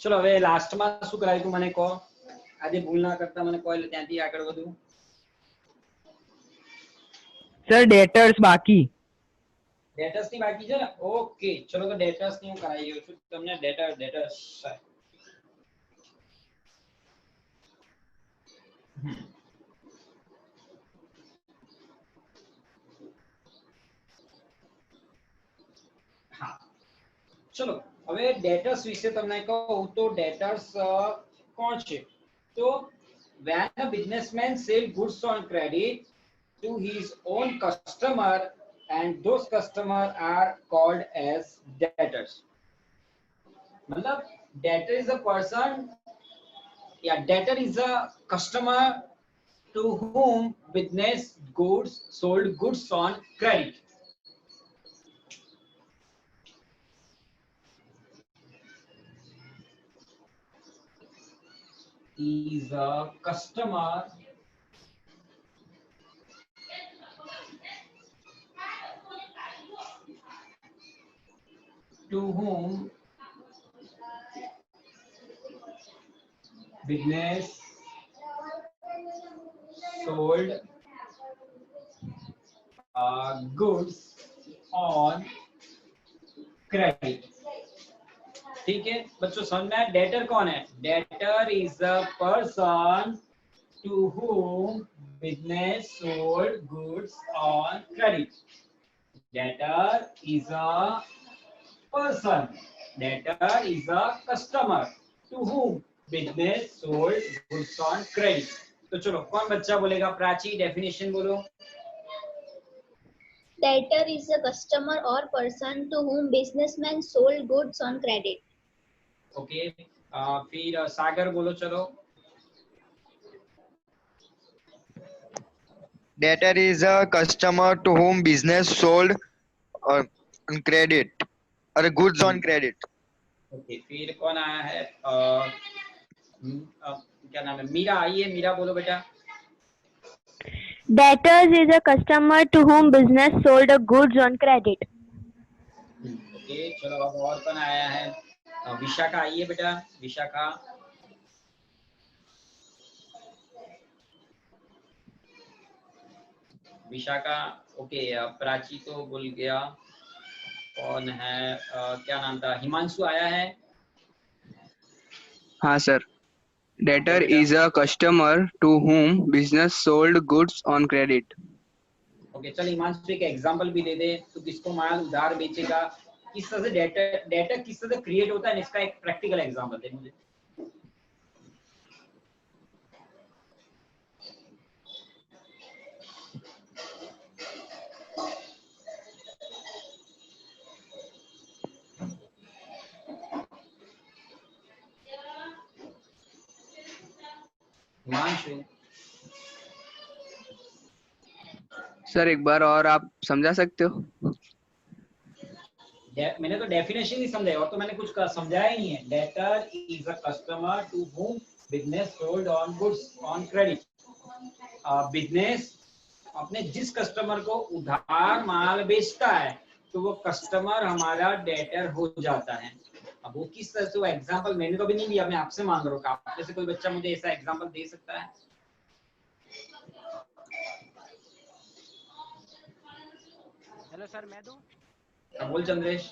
ચલો હવે લાસ્ટમાં શું કરાયું તું મને કહો, આજે ભૂલ ના કરતા મને કહો એટલે ત્યાંથી આગળ વધું. સર ડેટર્સ બાકી. ડેટર્સ ની બાકી છે ને, ઓકે ચલો તો ડેટર્સ ની હું કરાવી રહ્યો છું તમને. ડેટર્સ હા ચલો હવે ડેટર્સ વિશે તમને કહું તો ડેટર્સ કોણ છે? તો when a businessman sell goods on credit to his own customer and those customer are called as debtors. मतलब debtor is a person, yeah, debtor is a customer to whom business goods sold goods on credit. Is a customer to whom business sold goods on credit. ठीक है बच्चों, समझ में? Debtor कौन है? Debtor is a person to whom business sold goods on credit. Debtor is a person. Debtor is a customer to whom business sold goods on credit. तो चलो कौन बच्चा बोलेगा? प्राची डेफिनेशन बोलो. Debtor is a customer or person to whom businessman sold goods on credit. Okay फिर सागर बोलो. चलो Debtor is a customer to whom business sold on credit or goods on credit. Okay फिर कौन आया है? क्या नाम है? मीरा आई है. मीरा बोलो बेटा. Debtors is a customer to whom business sold a goods on credit. Okay चलो अब और कौन आया है? विशाखा आई है बेटा. विशाखा. विशाखा ओके. प्राची तो भूल गया. कौन है? क्या नाम था? हिमांशु आया है. हाँ sir. Debtor is a customer to whom business sold goods on credit. Okay चल हिमांशु एक एग्जांपल भी दे दे. तो किसको माल उधार बेचेगा, किस तरह से डेटर किस तरह से क्रिएट होता है, इसका एक प्रैक्टिकल एग्जांपल दे मुझे. हिमांशु सर एक बार और आप समझा सकते हो? मैंने तो डेफिनेशन ही समझाया और तो मैंने कुछ समझाया ही नहीं है. Debtor is a customer to whom business sold on goods on credit. Business अपने जिस कस्टमर को उधार माल बेचता है तो वो कस्टमर हमारा डेटर हो जाता है. अब वो किस तरह से, वो एग्जांपल मैंने तो भी नहीं दिया, मैं आपसे मांग रहा हूँ. आप में से कोई बच्चा मुझे ऐसा एग्जांपल दे सकता है? हेलो सर, मैं दूं? बोल चंद्रेश.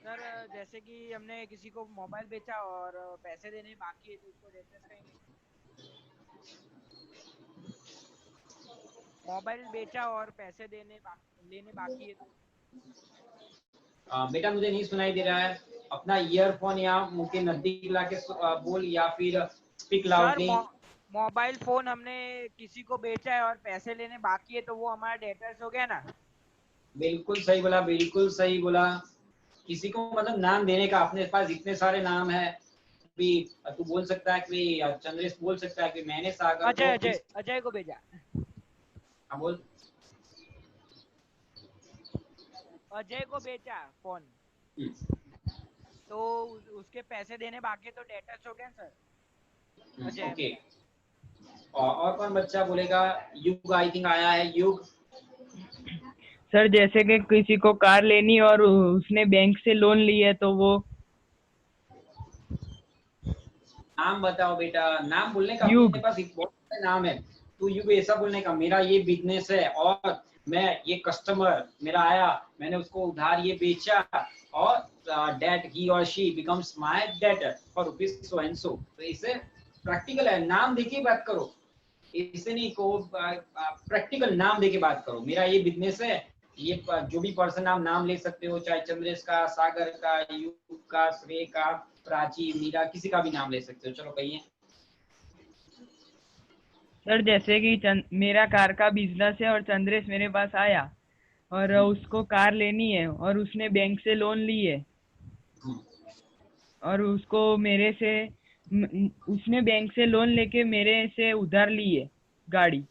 सर जैसे कि हमने किसी को मोबाइल बेचा और पैसे देने बाकी है तो उसको डेटर्स कहेंगे. मोबाइल बेचा और पैसे लेने बाकी है तो. बेटा मुझे नहीं सुनाई दे रहा है. अपना ईयरफोन या मुंह के नजदीक लाके बोल या फिर स्पीक लाउडली. मोबाइल फोन हमने किसी को बेचा है और पैसे लेने बाकी है तो वो हमारा डेटर्स हो गया ना. बिल्कुल सही बोला, बिल्कुल सही बोला. किसी को मतलब नाम देने का, अपने पास इतने सारे नाम है भी. तू बोल सकता है कि चंद्रेश बोल सकता है कि मैंने सागर अजय को भेजा. हाँ बोल. अजय को बेचा फोन तो उसके पैसे देने बाकी है तो डेटर्स हो गए सर. ओके और कौन बच्चा बोलेगा? युग आई थिंक आया है. युग. सर जैसे कि किसी को कार लेनी और उसने बैंक से लोन ली है तो वो. नाम बताओ बेटा, नाम बोलने का युग। अपने पास एक बहुत सारे नाम है। तो युग ऐसा बोलने का, मेरा ये बिजनेस है और मैं ये कस्टमर मेरा आया, मैंने उसको उधार ये बेचा और डेट ही और she becomes my debtor for rupees so and so. तो इसे प्रैक्टिकल है, नाम देके बात करो, इसे नहीं को प्रैक्टिकल नाम देके बात करो। मेरा ये बिजनेस है, ये जो भी पर्सन आप नाम ले सकते हो, चाहे चंद्रेश का, सागर का, युग का, श्रेय का, प्राची, मीरा, किसी का भी नाम ले सकते हो। चलो कहिए। सर जैसे कि मेरा कार का बिजनेस है और चंद्रेश मेरे पास आया और उसको कार लेनी है और उसने बैंक से लोन ली है और उसको मेरे से उसने बैंक से लोन लेके मेरे से उधार ली है गाड़ी।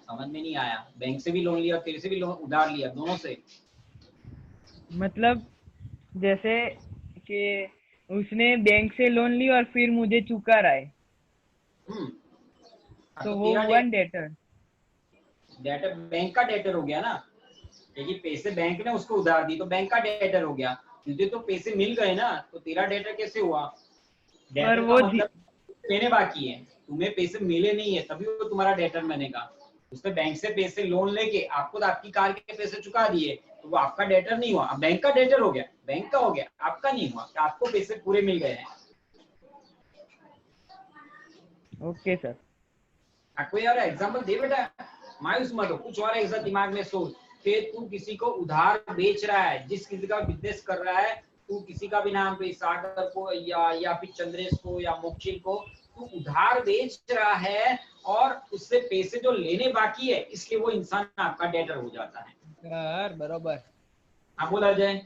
समझ में नहीं आया, बैंक से भी लोन लिया, तेरे से भी लोन उधार लिया, दोनों से? मतलब जैसे कि उसने बैंक से लोन ली और फिर मुझे चुका रहा है, तो वो तेरा हुआ डेटर। डेटर बैंक का डेटर हो गया ना, क्योंकि पैसे बैंक ने उसको उधार दी तो बैंक का डेटर हो गया। तुझे तो पैसे मिल गए ना, तो तेरा डेटर कैसे हुआ? पर डेटर वो का मतलब लेने बाकी है, तुम्हें पैसे मिले नहीं है, तभी वो तुम्हारा डेटर बनेगा। उसने बैंक से पैसे लोन लेके आपको तो आपकी कार के पैसे चुका दिए, तो वो आपका डेटर नहीं हुआ, अब बैंक का डेटर हो गया, बैंक का हो गया, आपका नहीं हुआ, कि आपको पैसे पूरे मिल गए हैं। Okay sir. कोई और एग्जांपल दे बेटा, मायूस मत हो, कुछ और ऐसा दिमाग में सोच कि तू किसी को उधार बेच रहा है, जिस किसी का बिजनेस कर रहा है, तू किसी का भी नाम पे, सागर को या फिर चंद्रेश को या मोक्षिल को तू उधार बेच रहा है और उससे पैसे जो लेने बाकी है, इसलिए वो इंसान आपका डेटर हो जाता है। सर बरोबर। आप बोला जाए।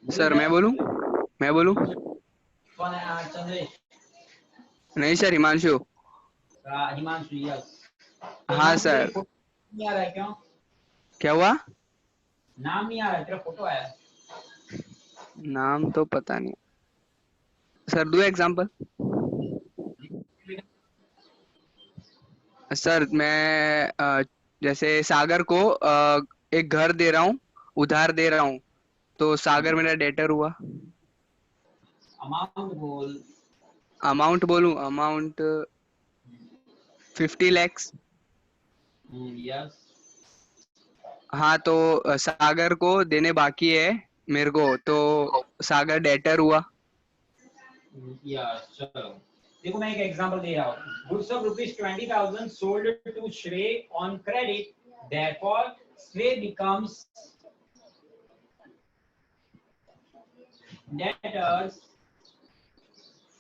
सर मैं बोलूं? कौन है? चंद्रेश? नहीं सर, हिमांशु। हिमांशु, यस। हाँ सर। नहीं आ रहा है क्यों? क्या हुआ? नाम नहीं आ रहा है, तेरा फोटो आया है। नाम तो पता नहीं सर, दो एग्जांपल। सर मैं जैसे सागर को एक घर दे रहा हूँ, उधार दे रहा हूँ, तो सागर मेरा डेटर हुआ। अमाउंट बोल। अमाउंट बोलूं? Amount 50 lakhs। यस। हाँ, तो सागर को देने बाकी है मेरे को, तो सागर डेटर हुआ। यस, चलो देखो मैं एक एग्जांपल दे रहा हूँ। Goods of ₹20,000 sold to Shreya on credit, therefore Shreya becomes debtors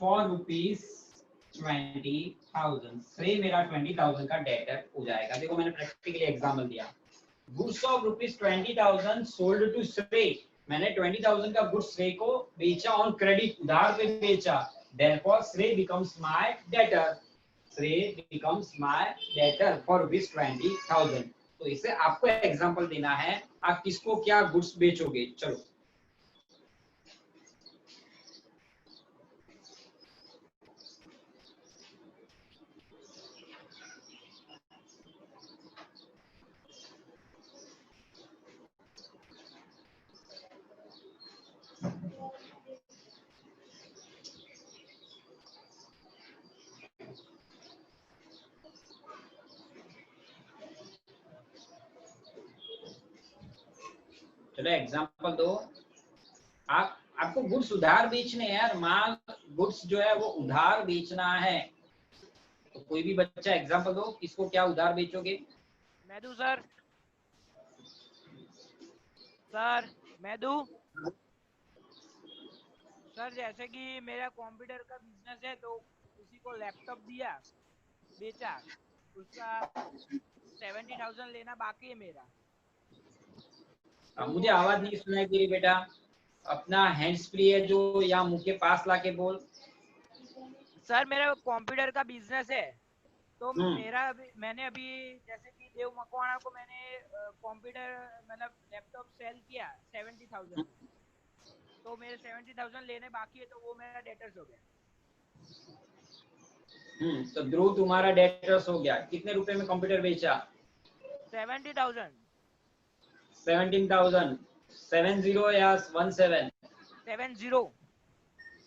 for ₹20,000। श्रेय मेरा 20,000 का डेटर हो जाएगा। देखो मैंने प्रैक्टिकली एग्जांपल दिया। गुड्स ऑफ ₹20,000 सोल्ड टू श्रेय, मैंने 20,000 का गुड्स श्रेय को बेचा ऑन क्रेडिट, उधार पे बेचा, therefore Shreya becomes my debtor. श्रेय बिकम्स माय डेटर फॉर ₹20,000। तो इसे आपको एग्जांपल देना है, आप किसको क्या गुड्स बेचोगे। चलो चलो एग्जांपल दो। आपको गुड्स उधार बेचने हैं यार, माल गुड्स जो है वो उधार बेचना है। तो कोई भी बच्चा एग्जांपल दो, किसको क्या उधार बेचोगे। मैं दूं सर? सर मैं दूं? सर जैसे कि मेरा कंप्यूटर का बिजनेस है, तो किसी को लैपटॉप दिया, बेचा, उसका 70,000 लेना बाकी है मेरा। मुझे आवाज नहीं सुनाई दे रही बेटा, अपना हैंड्स फ्री है जो या मुंह के पास लाके बोल। सर मेरा कंप्यूटर का बिजनेस है, तो मैंने अभी जैसे कि देव मकवाणा को मैंने कंप्यूटर मतलब लैपटॉप सेल किया 70,000, तो मेरे 70,000 लेने बाकी है, तो वो मेरा डेटर्स हो गया। तो ध्रुव तुम्हारा डेटर्स हो गया। कितने रुपए में कंप्यूटर बेचा? 70,000 17,000 70 या 17 70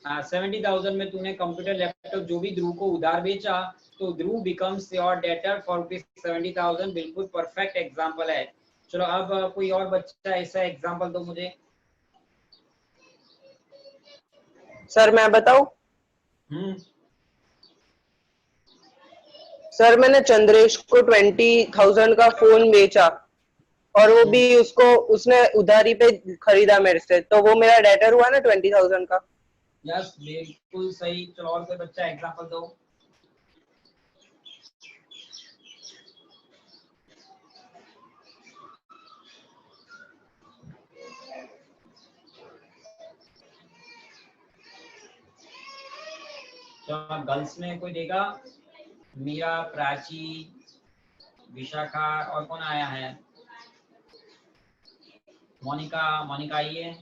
हाँ 70,000 में तूने कंप्यूटर लैपटॉप जो भी ध्रुव को उधार बेचा तो Dhruv becomes your debtor for rupees 70,000। बिल्कुल परफेक्ट एग्जांपल है। चलो अब कोई और बच्चा ऐसा एग्जांपल दो मुझे। सर मैं बताऊं? सर मैंने चंद्रेश को 20,000 का फोन बेचा और वो भी उसने उधारी पे खरीदा मेरे से, तो वो मेरा डेटर हुआ ना 20,000 का। यस बिल्कुल सही। चलो और कोई बच्चा एग्जांपल दो। चलो गर्ल्स में कोई देगा? मीरा, प्राची, विशाखा और कौन आया है? मोनिका, मोनिका आई है।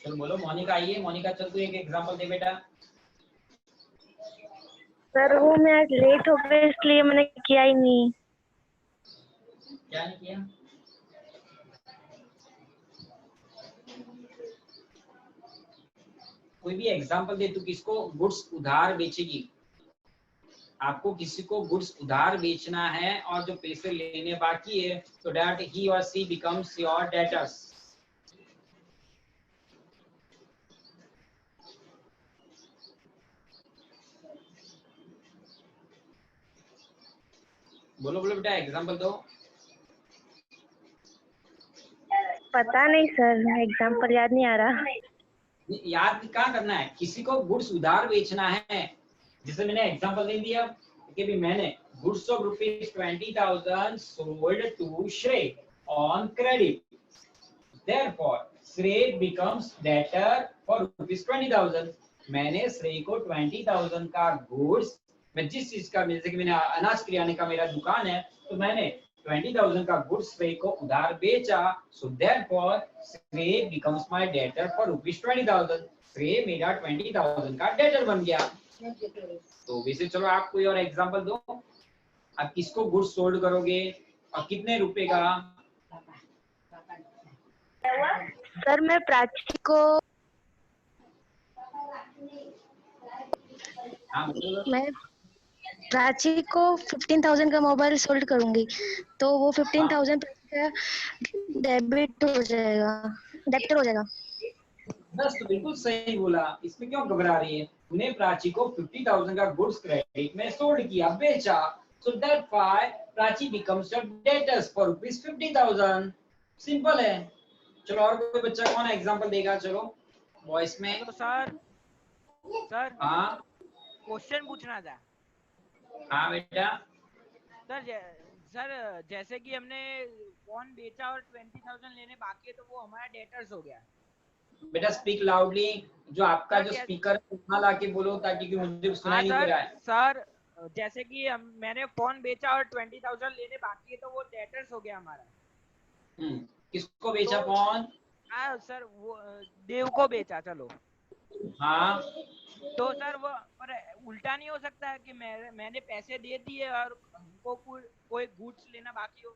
चल बोलो मोनिका आई है। मोनिका चल तू एक एग्जांपल दे बेटा। सर वो मैं आज लेट हो गई इसलिए मैंने किया ही नहीं। क्या नहीं किया? कोई भी एग्जांपल दे। तू किसको गुड्स उधार बेचेगी? आपको किसी को गुड्स उधार बेचना है और जो पैसे लेने बाकी है तो that he or she becomes your debtors. बोलो बोलो बेटा एग्जांपल दो। पता नहीं सर, एग्जाम्पल याद नहीं आ रहा। याद क्या करना है? किसी को गुड्स उधार बेचना है। जैसे मैंने एग्जांपल दे दिया कि भी मैंने goods of rupees 20,000 sold to Shreya on credit, therefore Shreya becomes debtor for rupees 20,000। मैंने श्रेय को 20,000 का गुड्स, मैं जिस चीज का, जैसे कि मैंने अनाज किराने का मेरा दुकान है तो मैंने 20,000 का गुड्स श्रेय को उधार बेचा, so therefore Shreya becomes my debtor for rupees 20,000। श्रेय मेरा 20,000 का डेटर बन गया। तो वैसे चलो आप कोई और एग्जांपल दो। आप किसको गुड्स सोल्ड करोगे और कितने रुपए का? सर मैं प्राची को हाँ बोलो। मैं प्राची को 15,000 का मोबाइल सोल्ड करूंगी तो वो 15,000 का डेबिट हो जाएगा, डेबिटर हो जाएगा। बस तो बिल्कुल सही बोला। इसमें क्यों घबरा रही है? तूने प्राची को 50,000 का गुड्स क्रेडिट में सोल्ड किया, बेचा, so that why Prachi becomes your debtors for rupees 50,000। Simple है। चलो और कोई बच्चा कौन एग्जांपल देगा? चलो वॉइस में। तो सर हाँ क्वेश्चन पूछना था। हाँ बेटा। सर जैसे कि हमने फोन बेचा और 20,000 लेने बाकी है तो वो हमारा डेटर्स हो गया। बेटा स्पीक लाउडली। जो आपका जो स्पीकर है वहां लाके बोलो ताकि मुझे सुनाई नहीं दे रहा है। सर जैसे कि मैंने फोन बेचा और 20,000 लेने बाकी है तो वो डेटर्स हो गया हमारा। किसको बेचा फोन? हाँ सर वो देव को बेचा। चलो हाँ तो सर वो पर उल्टा नहीं हो सकता है कि मैंने पैसे दे दिए और हमको कोई गुड्स लेना बाकी हो?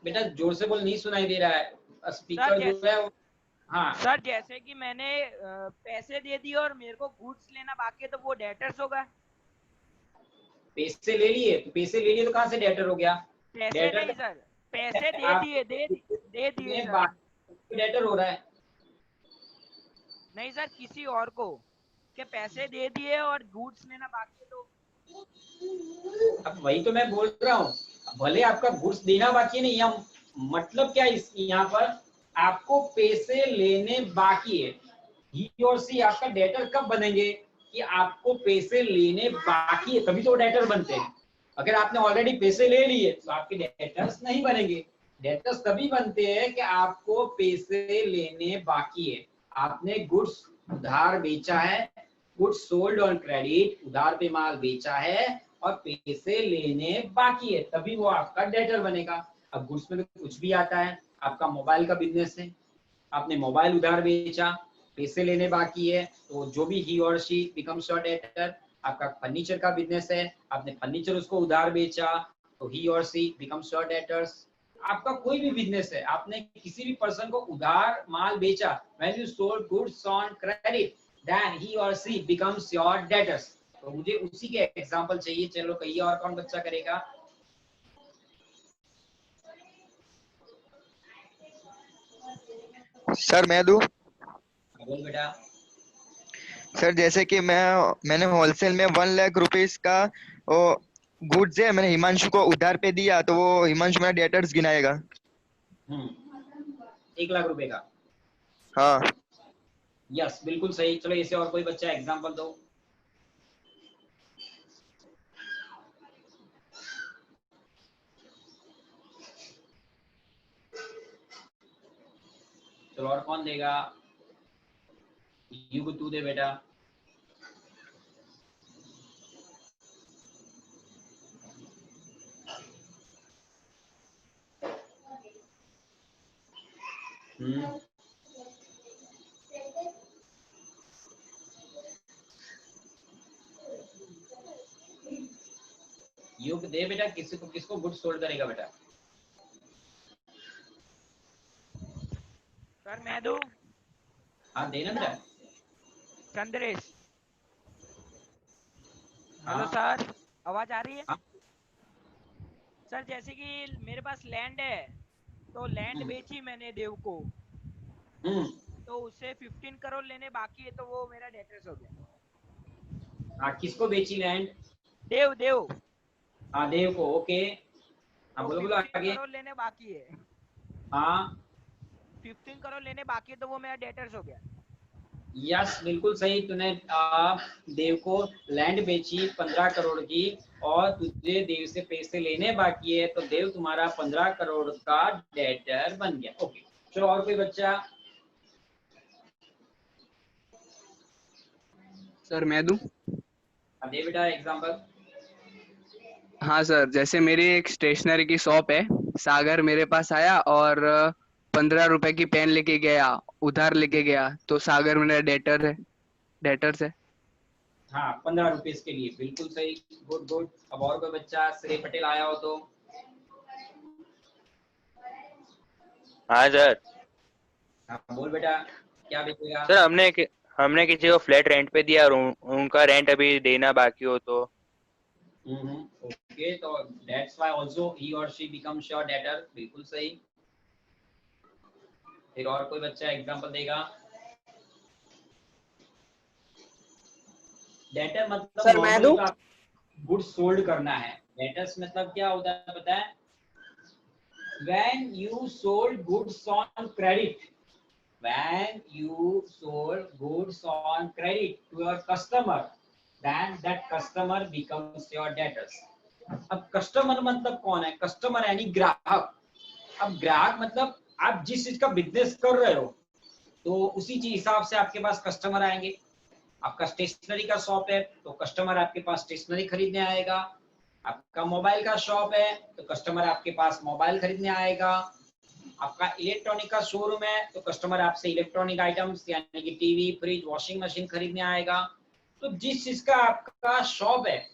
बेटा जोर से बोल, नहीं सुनाई दे रहा है स्पीकर जो है। हाँ सर जैसे कि मैंने पैसे दे दिए और मेरे को गुड्स लेना बाकी है तो वो डेटर्स होगा। पैसे ले लिए तो कहाँ से डेटर हो गया? पैसे नहीं सर, पैसे दे दिए सर। डेटर हो रहा है। नहीं सर किसी और को के पैसे दे दिए और गुड्स लेना बाकी है तो। अब वही तो मैं बोल रहा हूँ, भले आपका गुड्स देना बाकी नहीं, या मतलब क्या यहाँ पर आपको पैसे लेने बाकी है। ही और सी आपका डेटर कब बनेंगे? कि आपको पैसे लेने बाकी है तभी तो डेटर बनते हैं। अगर आपने ऑलरेडी पैसे ले लिए तो आपके डेटर्स नहीं बनेंगे। डेटर्स तभी बनते हैं कि आपको पैसे लेने बाकी है। आपने गुड्स उधार बेचा है, गुड्स सोल्ड ऑन क्रेडिट, उधार पे माल बेचा है और पैसे लेने बाकी है, तभी वो आपका डेटर बनेगा। अब गुड्स में तो कुछ भी आता है। आपका मोबाइल का बिजनेस है, आपने मोबाइल उधार बेचा, पैसे लेने बाकी है, तो जो भी ही और शी बिकम्स योर डेटर। आपका फर्नीचर का बिजनेस है, आपने फर्नीचर उसको उधार बेचा, तो ही or she becomes your debtors. आपका कोई भी बिजनेस है, आपने किसी भी पर्सन को उधार माल बेचा, when you sold goods on credit, then he or she becomes your debtors. तो मुझे उसी के एग्जांपल चाहिए। चलो कहिए और कौन बच्चा करेगा? सर मैं दूं? बोल बेटा। सर जैसे कि मैंने होलसेल में 1 लाख रुपीस का गुड्स है, मैंने हिमांशु को उधार पे दिया, तो वो हिमांशु मेरा डेटर्स गिनाएगा। 1 लाख रुपए का? हाँ। यस, बिल्कुल सही। चलो इसे और कोई बच्चा एग्जांपल दो। चलो और कौन देगा? युग तू दे बेटा। युग दे बेटा। किसको गुड सोल्ड करेगा बेटा? सर मैं दूं? हाँ देना बेटा। चंद्रेश। हेलो हाँ सर, आवाज आ रही है? हाँ। सर जैसे कि मेरे पास लैंड है, तो लैंड बेची मैंने देव को, तो उससे 15 करोड़ लेने बाकी है, तो वो मेरा डेटर्स हो गया। हाँ किसको बेची लैंड? देव देव। हाँ देव को। ओके हाँ तो बोलो 15 आगे। करोड़ लेने बाकी है। हाँ 15 करोड़ लेने बाकी है, तो वो मेरा डेटर्स हो गया। यस बिल्कुल सही। तूने देव को लैंड बेची 15 करोड़ की, और तुझे देव से पैसे लेने बाकी है, तो देव तुम्हारा 15 करोड़ का डेटर बन गया। ओके चलो और कोई बच्चा? सर मैं दूं? दे बेटा एग्जांपल। हाँ सर, जैसे मेरी एक स्टेशनरी की शॉप है, सागर मेरे पास आया और 15 रुपए की पेन लेके गया, उधार लेके गया, तो सागर मेरा डेटर्स है। हाँ 15 रुपीज के लिए, बिल्कुल सही। Good good. अब और कोई बच्चा? श्रेय पटेल आया हो तो? हाँ सर। हाँ बोल बेटा, क्या बेचेगा? सर हमने किसी को फ्लैट रेंट पे दिया और उनका रेंट अभी देना बाकी हो तो? ओके तो दैट्स व्हाई आल्सो ही और शी बिकम्स योर डेटर। बिल्कुल सही। फिर और कोई बच्चा एग्जांपल देगा? डेटर मतलब सर मैं दूं? गुड सोल्ड करना है। डेटर्स मतलब क्या होता है पता है? when you sold goods on credit, when you sold goods on credit to your customer, then that customer becomes your debtors. अब कस्टमर मतलब कौन है? कस्टमर यानी ग्राहक। अब ग्राहक मतलब आप जिस चीज का बिजनेस कर रहे हो, तो उसी चीज हिसाब से आपके पास कस्टमर आएंगे। आपका स्टेशनरी का शॉप है, तो कस्टमर आपके पास स्टेशनरी खरीदने आएगा। आपका मोबाइल का शॉप है, तो कस्टमर आपके पास मोबाइल खरीदने आएगा। आपका इलेक्ट्रॉनिक का शोरूम है, तो कस्टमर आपसे इलेक्ट्रॉनिक आइटम्स यानी कि टीवी, फ्रिज, वॉशिंग मशीन खरीदने आएगा। तो जिस चीज का आपका शॉप है,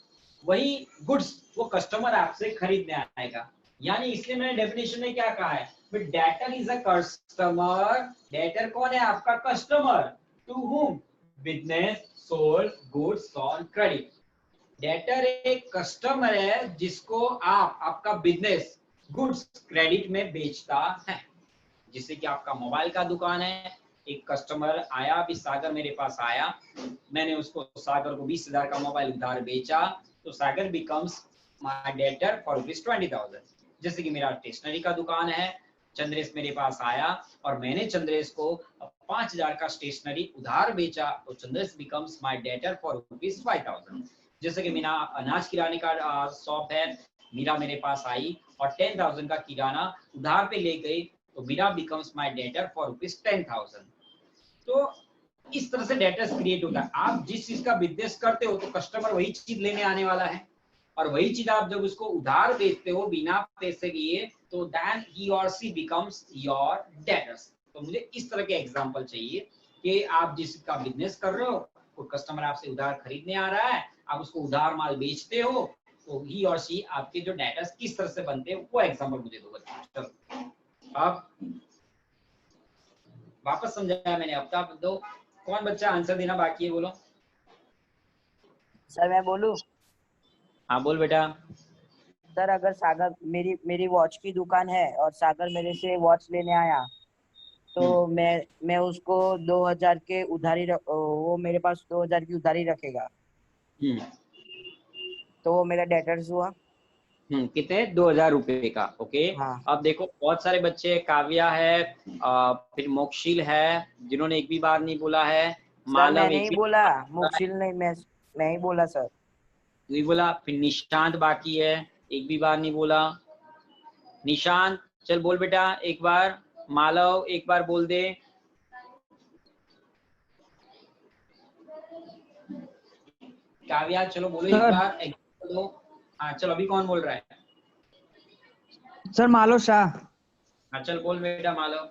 वही गुड्स वो कस्टमर आपसे खरीदने आएगा। यानी इसलिए मैंने डेफिनेशन में क्या कहा है? Debtor is a customer. Debtor कौन है? आपका customer. To whom business sold goods on credit. Debtor एक कस्टमर है जिसको आपका बिजनेस गुड्स क्रेडिट में बेचता है। जिससे कि आपका मोबाइल का दुकान है, एक कस्टमर आया, अभी सागर मेरे पास आया, मैंने उसको सागर को 20,000 का मोबाइल उधार बेचा, तो सागर बिकम्स माय डेटर फॉर ₹20,000। जैसे कि मेरा स्टेशनरी का दुकान है, चंद्रेश मेरे पास आया और मैंने चंद्रेश को 5,000 का स्टेशनरी उधार बेचा, तो Chandresh becomes my debtor for ₹5,000। जैसे कि मेरा अनाज किराने का शॉप है, मीरा मेरे पास आई और 10,000 का किराना उधार पे ले गई, तो Meera becomes my debtor for ₹10,000। तो इस तरह से डेटर्स क्रिएट होता है। आप जिस चीज का बिजनेस करते हो, तो कस्टमर वही चीज लेने आने वाला है, और वही चीज आप जब उसको उधार बेचते हो बिना पैसे लिए, तो then he or she becomes your debtors. तो मुझे इस तरह के एग्जाम्पल चाहिए कि आप जिसका बिजनेस कर रहे हो, कोई कस्टमर आपसे उधार खरीदने आ रहा है, आप उसको उधार माल बेचते हो, तो ही और शी आपके जो डाटा किस तरह से बनते हैं वो एग्जाम्पल मुझे दो बच्चों। चलो अब वापस समझाया मैंने, अब तक दो। कौन बच्चा आंसर देना बाकी है, बोलो। सर मैं बोलूं? हाँ बोल बेटा। सर अगर सागर मेरी वॉच की दुकान है और सागर मेरे से वॉच लेने आया, तो मैं उसको 2000 के उधारी वो मेरे पास 2000 की उधारी रखेगा, तो वो मेरा डेटर्स हुआ। कितने? 2000 रुपए का। ओके। हाँ। अब देखो बहुत सारे बच्चे, काव्या है, फिर मोक्षिल है, जिन्होंने एक भी बार नहीं बोला है। सर मालव मैंने एक ही भी बोला, मुक्षिल नहीं, मैं ही बोला सर। नहीं बोला। फिर निशांत बाकी है, एक भी बार नहीं बोला। निशांत चल बोल बेटा एक बार। मालव एक बार बोल दे। काव्या चलो बोलो एक बार एग्जाम्पल दो। हाँ चलो अभी कौन बोल रहा है? सर मालव शाह। हाँ चल बोल बेटा Malav.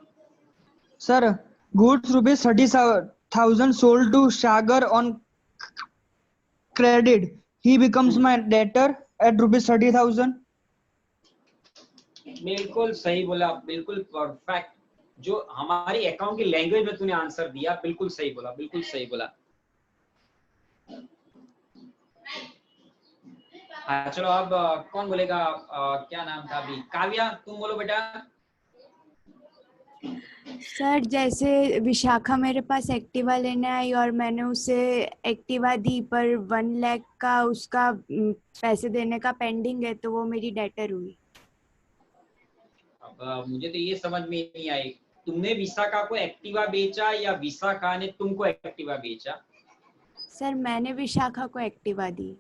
Sir goods rupees 30,000 sold to Sagar on credit. He becomes my debtor at rupees 30,000. बिल्कुल सही बोला, बिल्कुल परफेक्ट। जो हमारी अकाउंट की लैंग्वेज में तूने आंसर दिया, बिल्कुल सही बोला, बिल्कुल सही बोला। हाँ चलो अब कौन बोलेगा? क्या नाम था अभी? काव्या तुम बोलो बेटा। सर जैसे विशाखा मेरे पास एक्टिवा लेने आई और मैंने उसे एक्टिवा दी, पर 1 लाख का उसका पैसे देने का पेंडिंग है, तो वो मेरी डेटर हुई। अब मुझे तो ये समझ में नहीं आई, तुमने विशाखा को एक्टिवा बेचा या विशाखा ने तुमको एक्टिवा बेचा? सर मैंने विशाखा को एक्टिवा दी।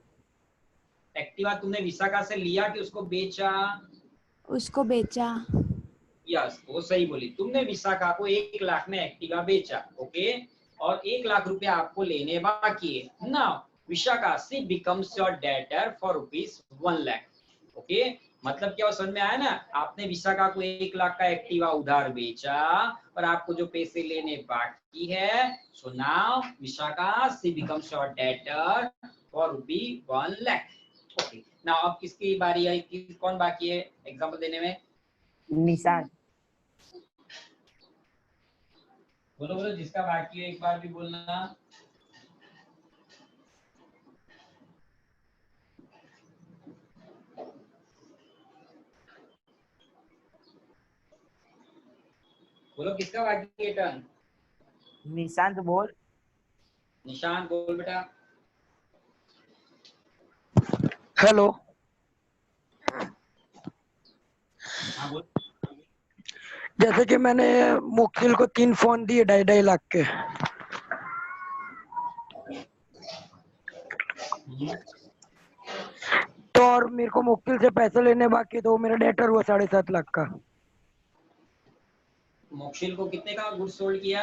एक्टिवा तुमने विशाखा से लिया कि उसको बेचा? उसको बेचा। यस वो सही बोली, तुमने विशाखा को 1 लाख में एक्टिवा बेचा। ओके। और 1 लाख रुपए आपको लेने बाकी है। Now Vishakha she becomes your debtor for ₹1 lakh. Okay. मतलब क्या वो समझ में आया ना? आपने विशाखा को 1 लाख का एक्टिवा उधार बेचा और आपको जो पैसे लेने बाकी है, so now Vishakha she becomes your debtor for ₹1 lakh. Okay. Now अब किसकी बारी है? कौन बाकी है एग्जांपल देने में? निशांत। बोलो बोलो जिसका बाकी है एक बार भी बोलना। बोलो किसका बाकी है टर्न? निशांत बोल। निशांत बोल बेटा। हेलो। हाँ बोल। जैसे कि मैंने मुखिल को 3 फोन दिए 2.5 लाख के, तो और मेरे को मुखिल से पैसे लेने बाकी, तो मेरा डेटर हुआ 7.5 लाख का। मोक्षिल को कितने का गुड्स सोल्ड किया?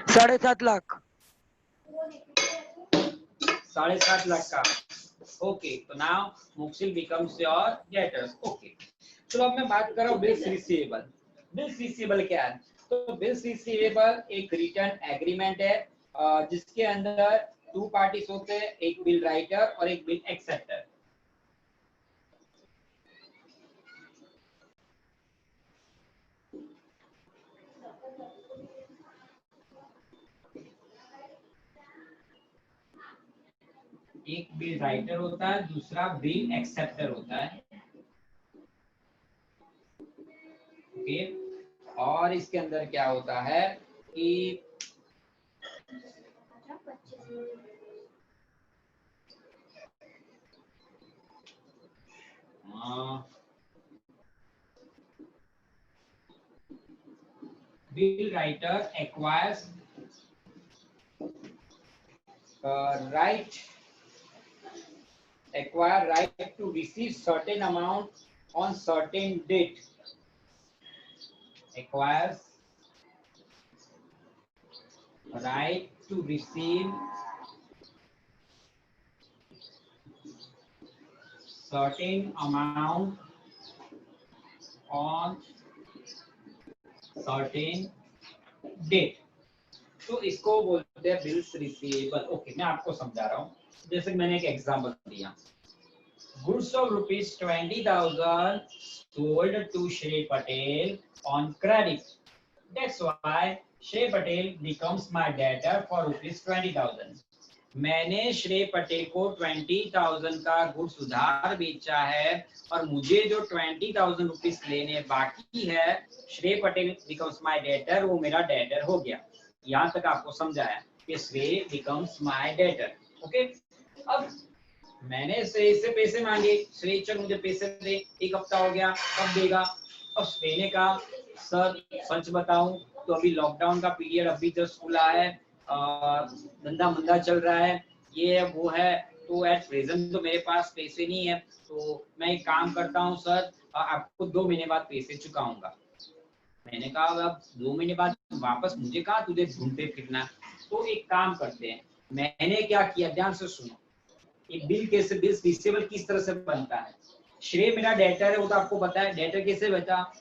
7.5 लाख। 7.5 लाख का। ओके। तो now Mokshil becomes your debtors. Okay. चलो अब मैं बात कर रहा हूँ बिल्स रिसीवेबल। बिल्स रिसीवेबल क्या है? तो बिल्स रिसीवेबल एक रिटर्न एग्रीमेंट है जिसके अंदर 2 पार्टीज होते हैं, एक बिल राइटर और एक बिल एक्सेप्टर। एक बिल राइटर होता है, दूसरा बिल एक्सेप्टर होता है। ओके। और इसके अंदर क्या होता है कि bill writer acquires right to receive certain amount on certain date. Acquires right to receive certain amount on certain date, तो इसको बोलते हैं बिल्स रिसीवेबल। ओके, मैं आपको समझा रहा हूँ। जैसे मैंने एक एग्जांपल दिया, goods of ₹20,000 sold to Shri Patel on credit. That's why Shri Patel becomes my debtor for ₹20,000. मैंने श्रेय पटेल को 20,000 का गुड्स उधार बेचा है और मुझे जो 20,000 रुपीस लेने बाकी है, श्रेय पटेल बिकम्स माय डेटर, वो मेरा डेटर हो गया। यहाँ तक आपको समझाया कि श्रेय बिकम्स माय डेटर। ओके, अब मैंने श्रेय से पैसे मांगे, श्रेय चल मुझे पैसे दे, एक हफ्ता हो गया, कब देगा? अब श्रेय ने कहा सर सच बताऊं तो अभी लॉकडाउन का पीरियड अभी जस्ट खुला है, धंधा मंदा चल रहा है, ये है वो है, तो एट प्रेजेंट तो मेरे पास पैसे नहीं है, तो मैं एक काम करता हूँ सर, आपको 2 महीने बाद पैसे चुकाऊंगा। मैंने कहा अब 2 महीने बाद वापस मुझे कहा तुझे ढूंढते फिरना, तो एक काम करते हैं। मैंने क्या किया, ध्यान से सुनो, ये बिल कैसे, बिल्स रिसीवेबल किस तरह से बनता है। श्रेय मेरा डेटर है, वो तो आपको पता है, डेटर कैसे बता,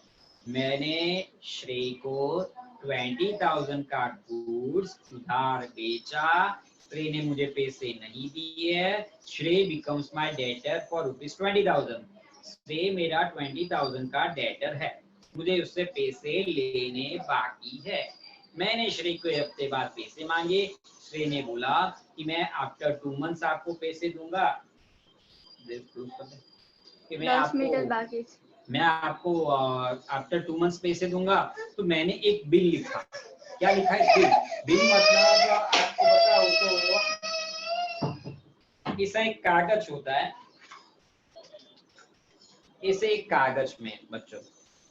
मैंने श्रेय को 20,000 का गुड्स उधार बेचा, श्रेय ने मुझे पैसे नहीं दिए, श्रेय बिकम्स माय डेटर फॉर ₹20,000। श्रेय मेरा 20,000 का डेटर है, मुझे उससे पैसे लेने बाकी है। मैंने श्रेय को 1 हफ्ते बाद पैसे मांगे, श्रेय ने बोला कि मैं आफ्टर 2 मंथ्स आपको पैसे दूंगा, कि मैं आपको आफ्टर 2 मंथ्स पैसे दूंगा। तो मैंने एक बिल लिखा, क्या लिखा है, बिल। बिल मतलब आपको पता हो तो ऐसा एक कागज होता है, ऐसे एक कागज में बच्चों,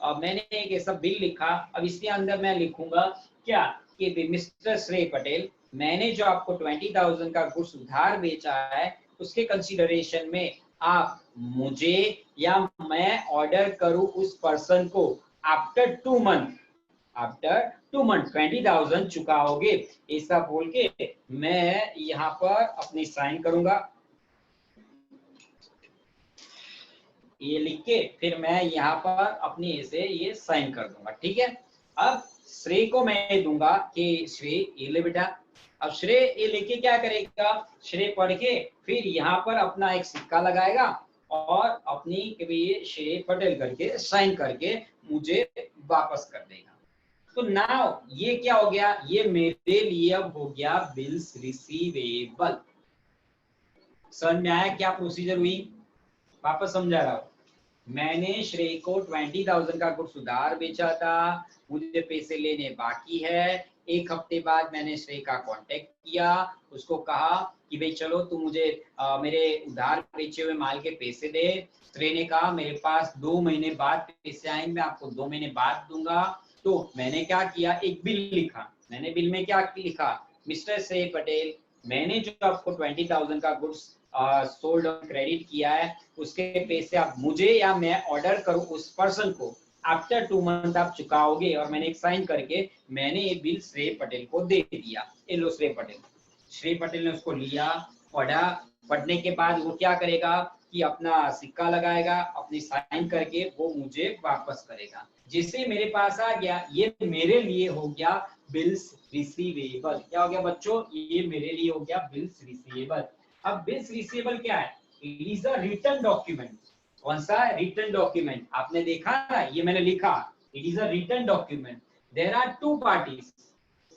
अब मैंने एक ऐसा बिल लिखा। अब इसके अंदर मैं लिखूंगा क्या कि मिस्टर श्रेय पटेल, मैंने जो आपको 20,000 का गुड्स उधार बेचा है, उसके कंसीडरेशन में आप मुझे या मैं ऑर्डर करूं उस पर्सन को आफ्टर 2 मंथ 20,000 चुकाओगे, ऐसा बोल के मैं यहाँ पर अपनी साइन करूंगा, ये लिख के फिर मैं यहाँ पर अपनी ऐसे ये साइन कर दूंगा। ठीक है, अब श्रेय को मैं दूंगा कि श्रेय ये ले बेटा। अब श्रेय ये लेके क्या करेगा, श्रेय पढ़ के फिर यहाँ पर अपना एक सिक्का लगाएगा और अपनी ये श्रेय पटेल करके साइन करके मुझे वापस कर देगा। तो नाउ ये क्या हो गया, ये मेरे लिए अब हो गया बिल्स रिसीवेबल। समझ में आया क्या प्रोसीजर हुई? वापस समझा रहा हूँ। मैंने श्रेय को 20,000 का गुड्स उधार बेचा था, मुझे पैसे लेने बाकी है। 1 हफ्ते बाद मैंने श्रेय का कांटेक्ट किया, उसको कहा कि भाई चलो तू मुझे मेरे उधार बेचे हुए माल के पैसे दे। श्रेय ने कहा मेरे पास 2 महीने बाद पैसे आएंगे, मैं आपको 2 महीने बाद दूंगा। तो मैंने क्या किया, एक बिल लिखा। मैंने बिल में क्या लिखा, मिस्टर श्रेय पटेल, मैंने जो आपको 20,000 का गुड्स सोल्ड ऑन क्रेडिट किया है, उसके पैसे आप मुझे या मैं ऑर्डर करूं उस पर्सन को आफ्टर 2 मंथ आप चुकाओगे। और मैंने एक साइन करके मैंने ये बिल श्रेय पटेल को दे दिया। ये लो श्रेय पटेल। श्रेय पटेल ने उसको लिया, पढ़ा। पढ़ने के बाद वो क्या करेगा कि अपना सिक्का लगाएगा, अपनी साइन करके वो मुझे वापस करेगा। जिसे मेरे पास आ गया, ये मेरे लिए हो गया बिल्स रिसीवेबल। क्या हो गया बच्चों, ये मेरे लिए हो गया बिल्स रिसीवेबल। अब बिल्स रिसीवेबल क्या है, it is a written document. कौन सा रिटन डॉक्यूमेंट, आपने देखा ना, ये मैंने लिखा, it is a written document. There are 2 parties,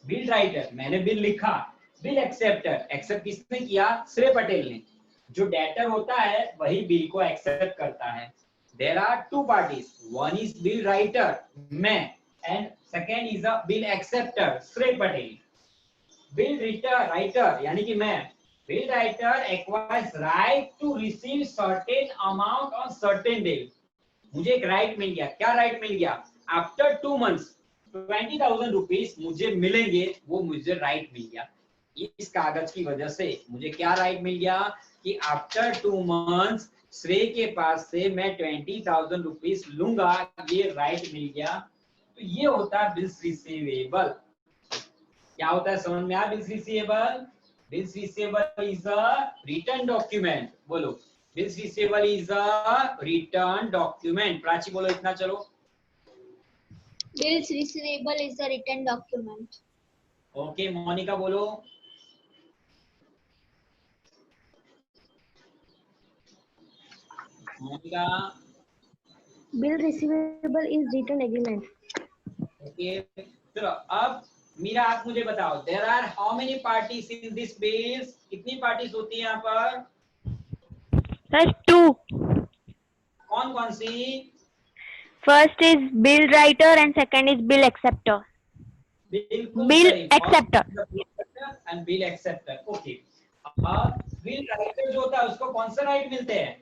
bill writer, मैंने बिल लिखा, बिल एक्सेप्टर, एक्सेप्ट किसने किया, श्रेय पटेल ने। जो डेटर होता है वही बिल को एक्सेप्ट करता है। There are 2 parties, one is bill writer, मैं, and second is a bill acceptor, Shrey Patel. Bill writer यानी कि मैं, bill writer acquires right to receive certain amount on certain day। मुझे एक राइट मिल गया। क्या राइट मिल गया, आफ्टर 2 मंथ्स 20,000 रुपीज मुझे मिलेंगे, वो मुझे राइट मिल गया। इस कागज की वजह से मुझे क्या राइट मिल गया कि आफ्टर 2 मंथ्स श्रेय के पास से मैं 20,000 रुपीज लूंगा, ये राइट मिल गया। तो ये होता है बिल्स रिसीवेबल। क्या होता है, समझ में आया bills receivable? Bills receivable is a written document। बोलो, bills receivable is a written document। Prachi बोलो इतना, चलो। Bills receivable is a written document. Okay Monika बोलो। Monika. Bill receivable is written agreement. Okay चलो अब मीरा आप मुझे बताओ, there are how many parties in this bills? कितनी पार्टीज होती है यहाँ पर? Sir, 2. कौन कौन सी? First is bill writer and second is bill acceptor. बिल्कुल Bill सही। acceptor. And bill acceptor. Okay अब बिल राइटर जो होता है उसको कौन सा राइट मिलते हैं?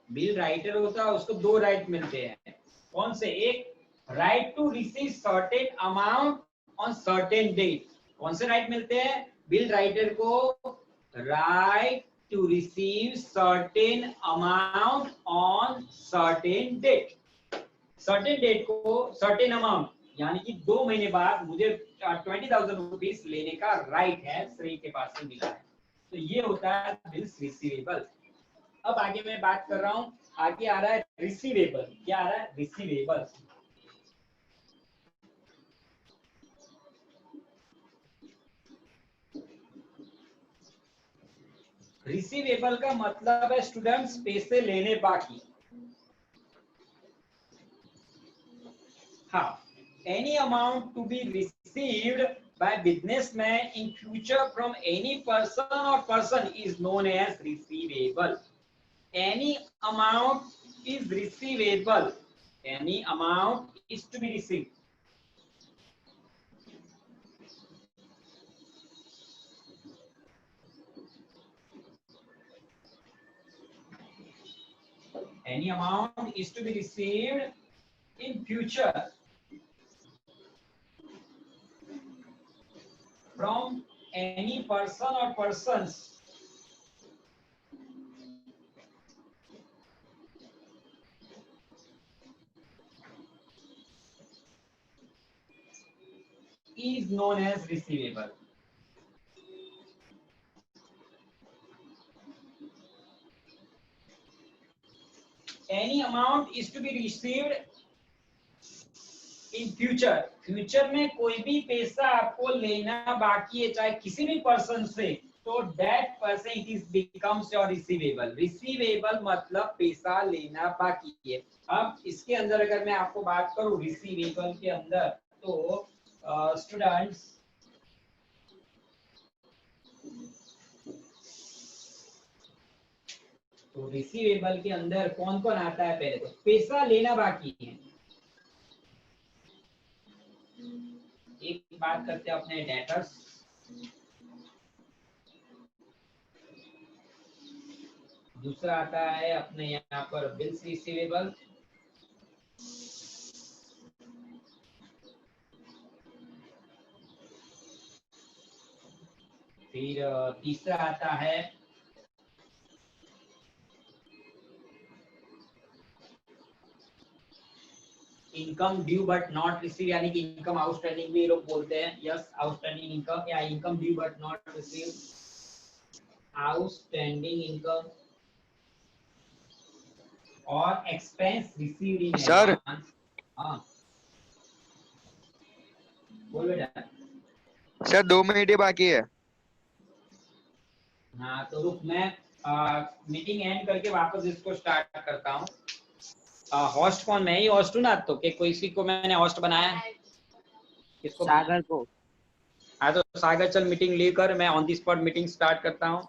बिल राइटर होता है उसको 2 राइट मिलते हैं। कौन से? एक right to receive certain amount on certain date. कौन से राइट मिलते हैं बिल राइटर को? Right to receive certain amount on certain date. Certain date को सर्टेन अमाउंट यानी कि 2 महीने बाद मुझे 20,000 रुपीज लेने का राइट है, श्री के पास से मिला है, तो ये होता है बिल्स रिसीवेबल। अब आगे मैं बात कर रहा हूं, आगे आ रहा है रिसीवेबल। क्या आ रहा है? रिसीवेबल। रिसीवेबल का मतलब है स्टूडेंट्स पैसे लेने बाकी। हाँ, any amount to be received by businessman in future from any person or person is known as receivable. Any amount is receivable. Any amount is to be received. Any amount is to be received in future from any person or persons is known as receivable. Any amount is to be received in future. Future में कोई भी पैसा आपको लेना बाकी है चाहे किसी भी पर्सन से, तो that person it is becomes your receivable. Receivable मतलब पैसा लेना बाकी है। अब इसके अंदर अगर मैं आपको बात करूं रिसीवेबल के अंदर, तो स्टूडेंट्स तो रिसीवेबल के अंदर कौन कौन आता है? पहले तो पैसा लेना बाकी है। एक बात करते हैं अपने डेटर्स। दूसरा आता है अपने यहाँ पर बिल्स रिसीवेबल। फिर तीसरा आता है income due but not receive, यानी कि इनकम आउटस्टैंडिंग भी लोग बोलते हैं। यस, आउटस्टैंडिंग इनकम या income due but not receive, outstanding income और एक्सपेंस रिसीव्ड इन एडवांस। हाँ बोल बेटा। सर 2 मिनट बाकी है। हाँ तो रुक, मैं मीटिंग एंड करके वापस इसको स्टार्ट करता हूँ। होस्ट कौन? मैं ही होस्ट हूँ ना, तो कि कोई सी को मैंने होस्ट बनाया है? किसको? सागर को। हाँ तो सागर चल मीटिंग लीव कर, मैं on the spot meeting start करता हूँ।